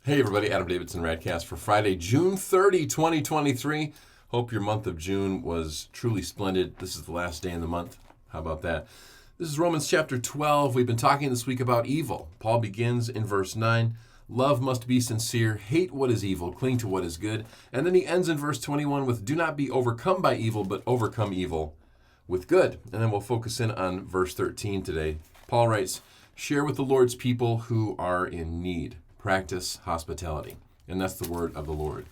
Hey everybody, Adam Davidson, RadCast for Friday, June 30, 2023. Hope your month of June was truly splendid. This is the last day in the month. How about that? This is Romans chapter 12. We've been talking this week about evil. Paul begins in verse 9. Love must be sincere, hate what is evil, cling to what is good. And then he ends in verse 21 with, do not be overcome by evil, but overcome evil with good. And then we'll focus in on verse 13 today. Paul writes, share with the Lord's people who are in need. Practice hospitality. And that's the word of the Lord.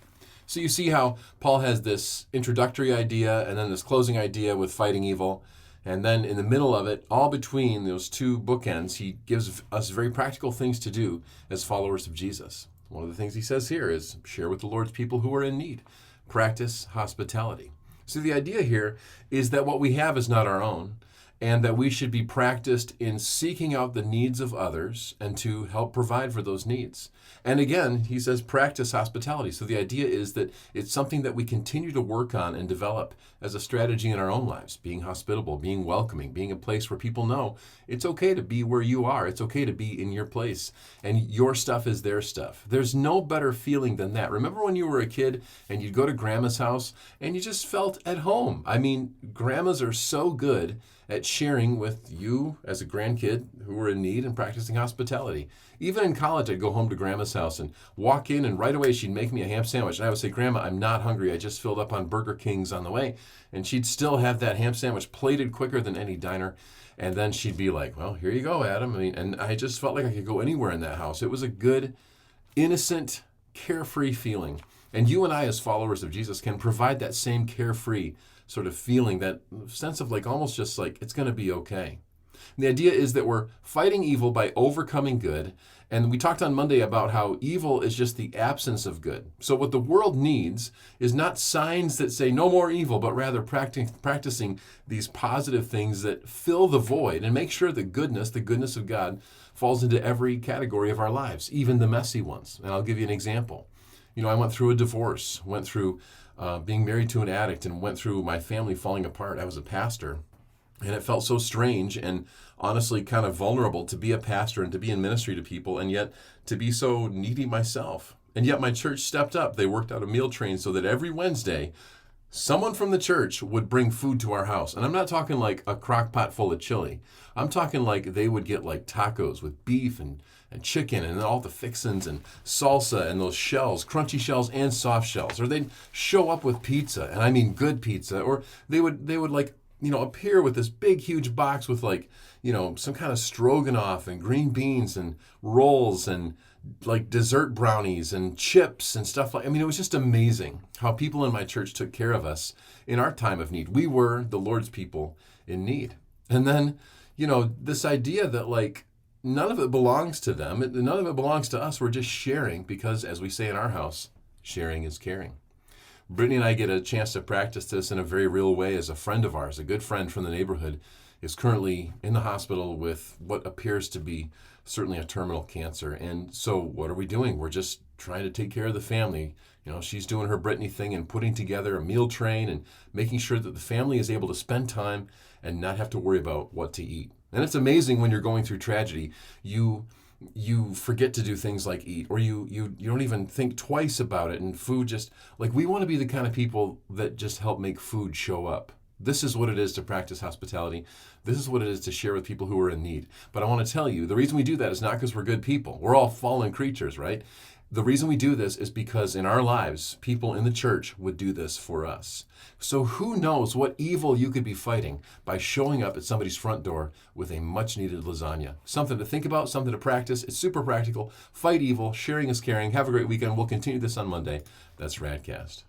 So you see how Paul has this introductory idea and then this closing idea with fighting evil. And then in the middle of it, all between those two bookends, he gives us very practical things to do as followers of Jesus. One of the things he says here is share with the Lord's people who are in need. Practice hospitality. So the idea here is that what we have is not our own, and that we should be practiced in seeking out the needs of others and to help provide for those needs. And again, he says practice hospitality. So the idea is that it's something that we continue to work on and develop as a strategy in our own lives, being hospitable, being welcoming, being a place where people know it's okay to be where you are. It's okay to be in your place, and your stuff is their stuff. There's no better feeling than that. Remember when you were a kid and you'd go to grandma's house and you just felt at home? I mean, grandmas are so good at sharing with you as a grandkid who were in need and practicing hospitality. Even in college, I'd go home to grandma's house and walk in, and right away she'd make me a ham sandwich. And I would say, Grandma, I'm not hungry. I just filled up on Burger King's on the way. And she'd still have that ham sandwich plated quicker than any diner. And then she'd be like, well, here you go, Adam. And I just felt like I could go anywhere in that house. It was a good, innocent, carefree feeling. And you and I, as followers of Jesus, can provide that same carefree sort of feeling, that sense of like almost just like it's going to be okay. And the idea is that we're fighting evil by overcoming good. And we talked on Monday about how evil is just the absence of good. So what the world needs is not signs that say no more evil, but rather practicing these positive things that fill the void and make sure that the goodness of God, falls into every category of our lives, even the messy ones. And I'll give you an example. I went through a divorce, went through being married to an addict, and went through my family falling apart. I was a pastor, and it felt so strange and honestly kind of vulnerable to be a pastor and to be in ministry to people, and yet to be so needy myself. And yet my church stepped up. They worked out a meal train so that every Wednesday, someone from the church would bring food to our house. And I'm not talking like a crock pot full of chili. I'm talking like they would get like tacos with beef and chicken and all the fixins and salsa and those shells, crunchy shells and soft shells. Or they'd show up with pizza, and I mean good pizza. Or they would like, appear with this big, huge box with like, some kind of stroganoff and green beans and rolls and like dessert brownies and chips and stuff it was just amazing how people in my church took care of us in our time of need. We were the Lord's people in need. And then, this idea that like none of it belongs to them, none of it belongs to us. We're just sharing because, as we say in our house, sharing is caring. Brittany and I get a chance to practice this in a very real way as a friend of ours, a good friend from the neighborhood, is currently in the hospital with what appears to be certainly a terminal cancer. And so what are we doing? We're just trying to take care of the family. She's doing her Brittany thing and putting together a meal train and making sure that the family is able to spend time and not have to worry about what to eat. And it's amazing when you're going through tragedy, you forget to do things like eat, or you don't even think twice about it. And food just, like, we want to be the kind of people that just help make food show up. This is what it is to practice hospitality. This is what it is to share with people who are in need. But I want to tell you, the reason we do that is not because we're good people. We're all fallen creatures, right? The reason we do this is because in our lives, people in the church would do this for us. So who knows what evil you could be fighting by showing up at somebody's front door with a much-needed lasagna. Something to think about, something to practice. It's super practical. Fight evil. Sharing is caring. Have a great weekend. We'll continue this on Monday. That's RadCast.